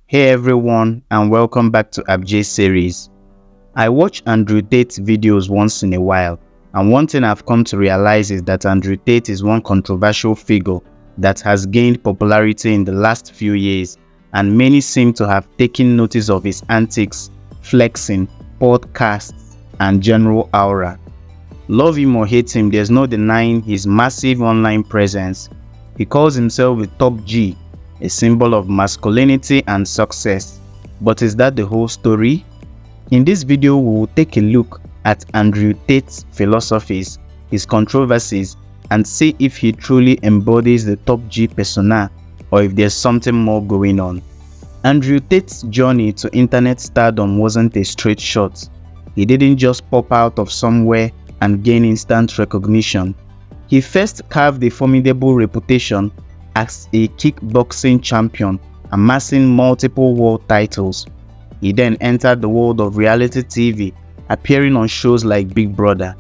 Hey everyone, and welcome back to Abjay series. I watch Andrew Tate's videos once in a while, and one thing I've come to realize is that Andrew Tate is one controversial figure that has gained popularity in the last few years, and many seem to have taken notice of his antics, flexing, podcasts, and general aura. Love him or hate him, there's no denying his massive online presence. He calls himself the top G, a symbol of masculinity and success. But is that the whole story? In this video, we will take a look at Andrew Tate's philosophies, his controversies, and see if he truly embodies the top G persona or if there's something more going on. Andrew Tate's journey to internet stardom wasn't a straight shot. He didn't just pop out of somewhere and gain instant recognition. He first carved a formidable reputation as a kickboxing champion, amassing multiple world titles. He then entered the world of reality TV, appearing on shows like Big Brother.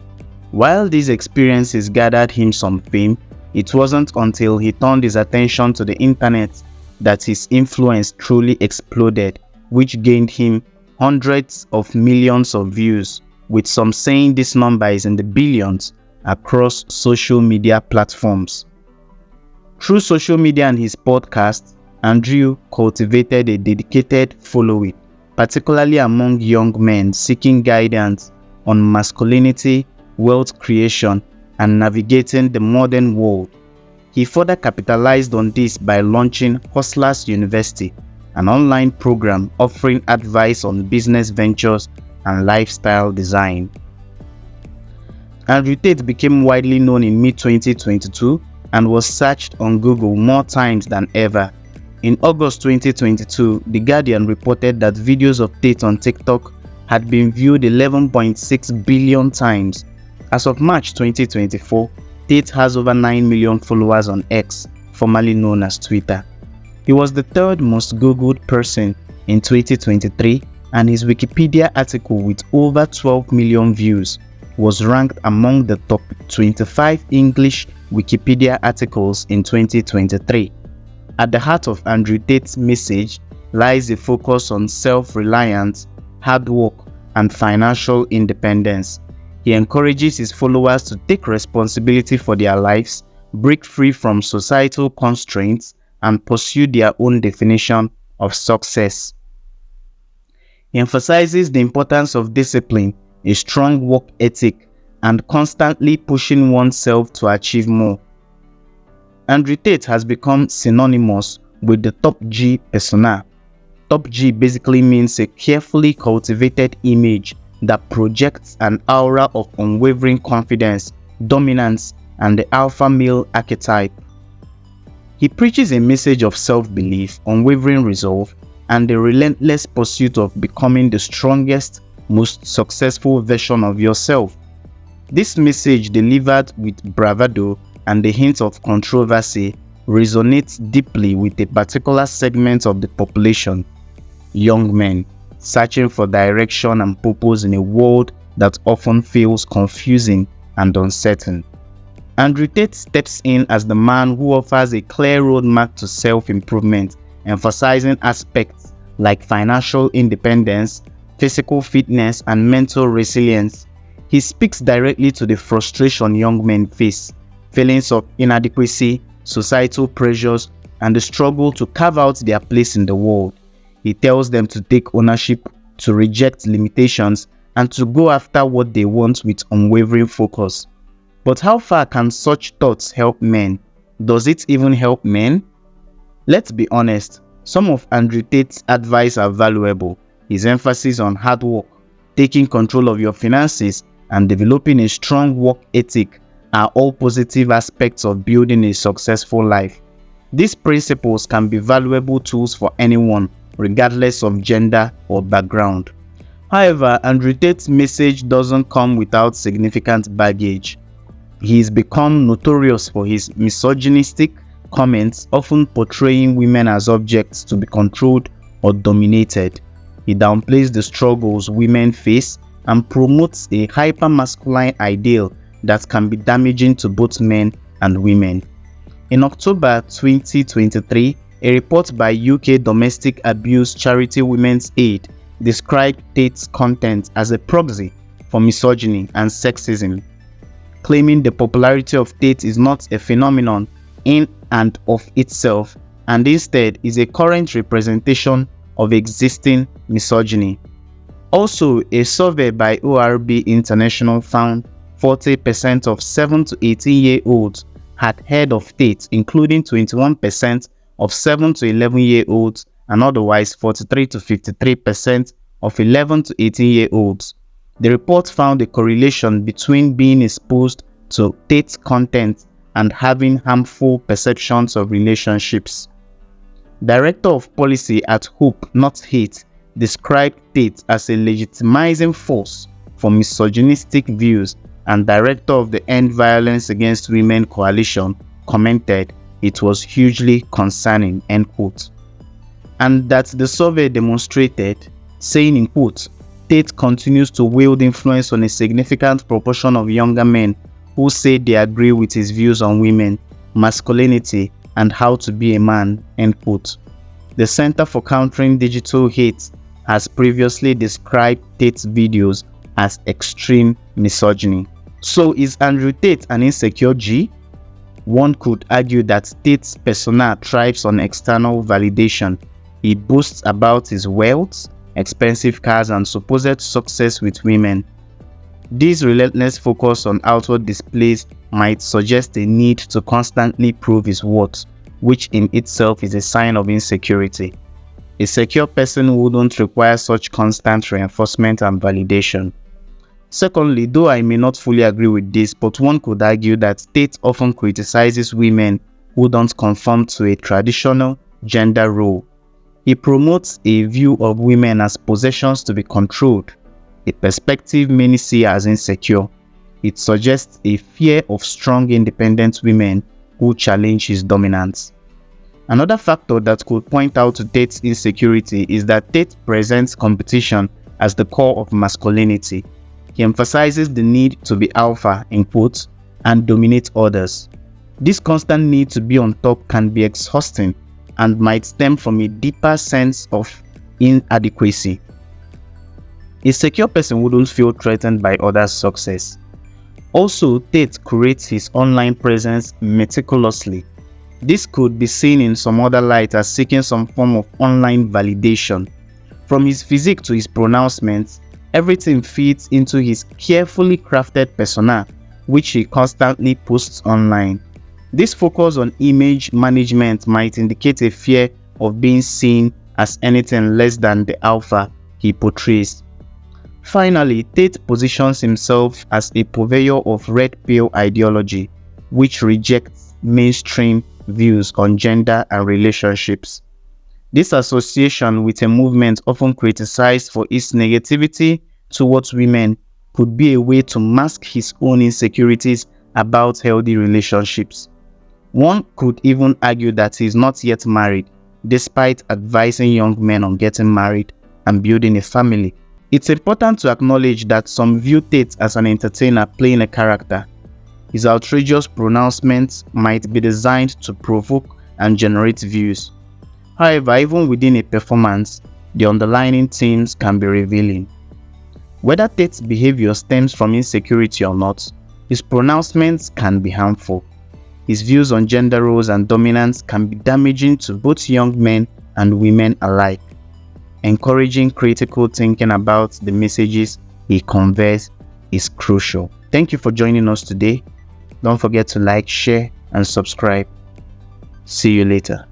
While these experiences gathered him some fame, it wasn't until he turned his attention to the internet that his influence truly exploded, which gained him hundreds of millions of views, with some saying this number is in the billions across social media platforms. Through social media and his podcast, Andrew cultivated a dedicated following, particularly among young men seeking guidance on masculinity, wealth creation, and navigating the modern world. He further capitalized on this by launching Hustlers University, an online program offering advice on business ventures and lifestyle design. Andrew Tate became widely known in mid-2022 and was searched on Google more times than ever. In August 2022, The Guardian reported that videos of Tate on TikTok had been viewed 11.6 billion times. As of March 2024, Tate has over 9 million followers on X, formerly known as Twitter. He was the third most Googled person in 2023, and his Wikipedia article with over 12 million views was ranked among the top 25 English Wikipedia articles in 2023. At the heart of Andrew Tate's message lies a focus on self-reliance, hard work, and financial independence. He encourages his followers to take responsibility for their lives, break free from societal constraints, and pursue their own definition of success. He emphasizes the importance of discipline, a strong work ethic, and constantly pushing oneself to achieve more. Andrew Tate has become synonymous with the top G persona. Top G basically means a carefully cultivated image that projects an aura of unwavering confidence, dominance, and the alpha male archetype. He preaches a message of self-belief, unwavering resolve, and the relentless pursuit of becoming the strongest, most successful version of yourself. This message, delivered with bravado and a hint of controversy, resonates deeply with a particular segment of the population: young men searching for direction and purpose in a world that often feels confusing and uncertain. Andrew Tate steps in as the man who offers a clear roadmap to self-improvement, emphasizing aspects like financial independence, physical fitness, and mental resilience. He speaks directly to the frustration young men face, feelings of inadequacy, societal pressures, and the struggle to carve out their place in the world. He tells them to take ownership, to reject limitations, and to go after what they want with unwavering focus. But how far can such thoughts help men? Does it even help men? Let's be honest, some of Andrew Tate's advice are valuable. His emphasis on hard work, taking control of your finances, and developing a strong work ethic are all positive aspects of building a successful life. These principles can be valuable tools for anyone, regardless of gender or background. However, Andrew Tate's message doesn't come without significant baggage. He's become notorious for his misogynistic comments, often portraying women as objects to be controlled or dominated. He downplays the struggles women face and promotes a hyper-masculine ideal that can be damaging to both men and women. In October 2023, A report by UK domestic abuse charity Women's Aid described Tate's content as a proxy for misogyny and sexism, claiming the popularity of Tate is not a phenomenon in and of itself, and instead is a current representation of existing misogyny. Also, a survey by ORB International found 40% of 7 to 18-year-olds had heard of Tate, including 21% of 7 to 11-year-olds and otherwise 43 to 53% of 11 to 18-year-olds. The report found a correlation between being exposed to Tate's content and having harmful perceptions of relationships. Director of Policy at Hope Not Hate described Tate as a legitimizing force for misogynistic views, and director of the End Violence Against Women Coalition commented it was hugely concerning, end quote. And that the survey demonstrated, saying in quote, Tate continues to wield influence on a significant proportion of younger men who say they agree with his views on women, masculinity, and how to be a man, end quote. The Center for Countering Digital Hate has previously described Tate's videos as extreme misogyny. So is Andrew Tate an insecure G? One could argue that Tate's persona thrives on external validation. He boasts about his wealth, expensive cars, and supposed success with women. This relentless focus on outward displays might suggest a need to constantly prove his worth, which in itself is a sign of insecurity. A secure person wouldn't require such constant reinforcement and validation. Secondly, though I may not fully agree with this, but one could argue that Tate often criticizes women who don't conform to a traditional gender role. He promotes a view of women as possessions to be controlled, a perspective many see as insecure. It suggests a fear of strong, independent women who challenge his dominance. Another factor that could point out to Tate's insecurity is that Tate presents competition as the core of masculinity. He emphasizes the need to be alpha, in quotes, and dominate others. This constant need to be on top can be exhausting and might stem from a deeper sense of inadequacy. A secure person wouldn't feel threatened by others' success. Also, Tate curates his online presence meticulously. This could be seen in some other light as seeking some form of online validation. From his physique to his pronouncements, everything fits into his carefully crafted persona, which he constantly posts online. This focus on image management might indicate a fear of being seen as anything less than the alpha he portrays. Finally, Tate positions himself as a purveyor of red pill ideology, which rejects mainstream views on gender and relationships. This association with a movement often criticized for its negativity towards women could be a way to mask his own insecurities about healthy relationships. One could even argue that he is not yet married, despite advising young men on getting married and building a family. It's important to acknowledge that some view Tate as an entertainer playing a character. His outrageous pronouncements might be designed to provoke and generate views. However, even within a performance, the underlying themes can be revealing. Whether Tate's behavior stems from insecurity or not, his pronouncements can be harmful. His views on gender roles and dominance can be damaging to both young men and women alike. Encouraging critical thinking about the messages he conveys is crucial. Thank you for joining us today. Don't forget to like, share, and subscribe. See you later.